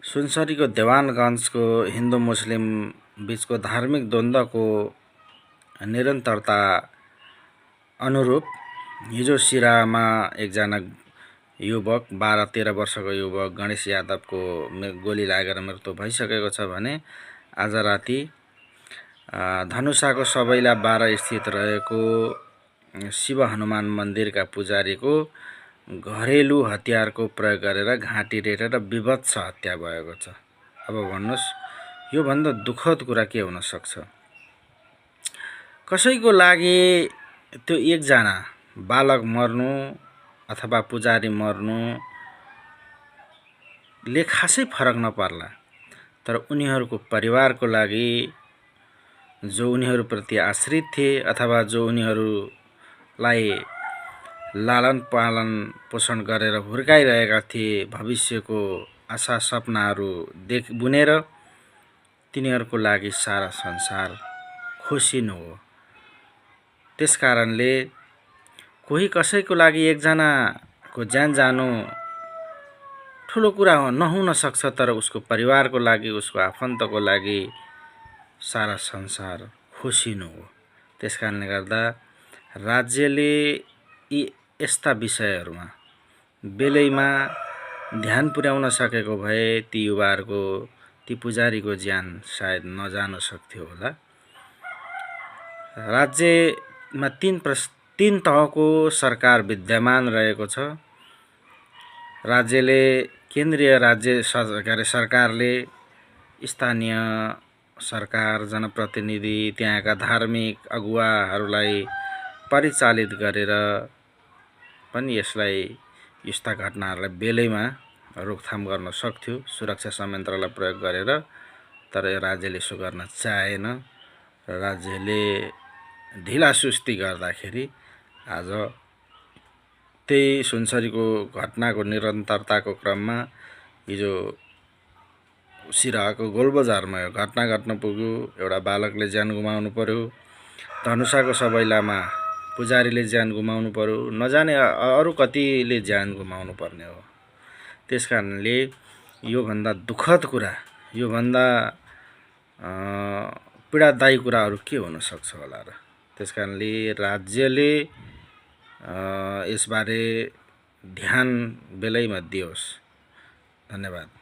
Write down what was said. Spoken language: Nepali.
सुनसरीको देवानगञ्जको हिन्दू मुस्लिम बीचको धार्मिक द्वन्द्वको निरन्तरता अनुरूप हिजो सिराहामा एकजना युवक 12-13 वर्षको युवक गणेश यादवको गोली लागेर मृत्यु भइसकेको छ भने आज राति धनुषाको सबैला 12 स्थित रहेको शिव हनुमान मन्दिरका पुजारीको घरेलु हतियारको प्रयोग गरेर घाँटी रेटेर विभत्स हत्या भएको छ। अब भन्नुहोस्, यो भन्दा दुःखद कुरा के हुन सक्छ? कसैको लागि त्यो एकजना बालक मर्नु अथवा पुजारी मर्नुले खासै फरक नपर्ला, तर उनीहरूको परिवारको लागि, जो उनीहरूप्रति आश्रित थिए अथवा जो उनीहरूलाई लालन पालन पोषण गरेर हुर्काइरहेका थिए, भविष्यको आशा सपनाहरू बुनेर, तिनीहरूको लागि सारा संसार खोसिनु हो। त्यसकारणले कोही कसैको लागि एकजनाको ज्यान जानु ठुलो कुरा नहुन सक्छ, तर उसको परिवारको लागि, उसको आफन्तको लागि सारा संसार खोसिनु हो। त्यसकारणले गर्दा राज्यले यस्ता विषयहरूमा बेलैमा ध्यान पुर्याउन सकेको भए ती युवाहरूको, ती पुजारीको ज्यान सायद नजान सक्थ्यो होला। राज्यमा तीन तहको सरकार विद्यमान रहेको छ। केन्द्रीय राज्य सरकारले स्थानीय सरकार, जनप्रतिनिधि, त्यहाँका धार्मिक अगुवाहरूलाई परिचालित गरेर पनि यस्ता घटनाहरूलाई बेलैमा रोकथाम गर्न सक्थ्यो सुरक्षा संयन्त्रलाई प्रयोग गरेर, तर राज्यले यसो गर्न चाहेन। राज्यले ढिलासुस्ती गर्दाखेरि आज त्यही सुनसरीको घटनाको निरन्तरताको क्रममा हिजो सिराहाको गोलबजारमा यो घटना घट्न पुग्यो। एउटा बालकले ज्यान गुमाउनु पर्यो, धनुषाको सबैलामा पुजारीले ज्यान गुमाउनु पर्यो, नजाने अरू कतिले ज्यान गुमाउनु पर्ने हो। त्यसकारणले योभन्दा दुःखद कुरा, योभन्दा पीडादायी कुराहरू के हुन सक्छ होला र? त्यसकारणले राज्यले यसबारे ध्यान बेलैमा दियोस्। धन्यवाद।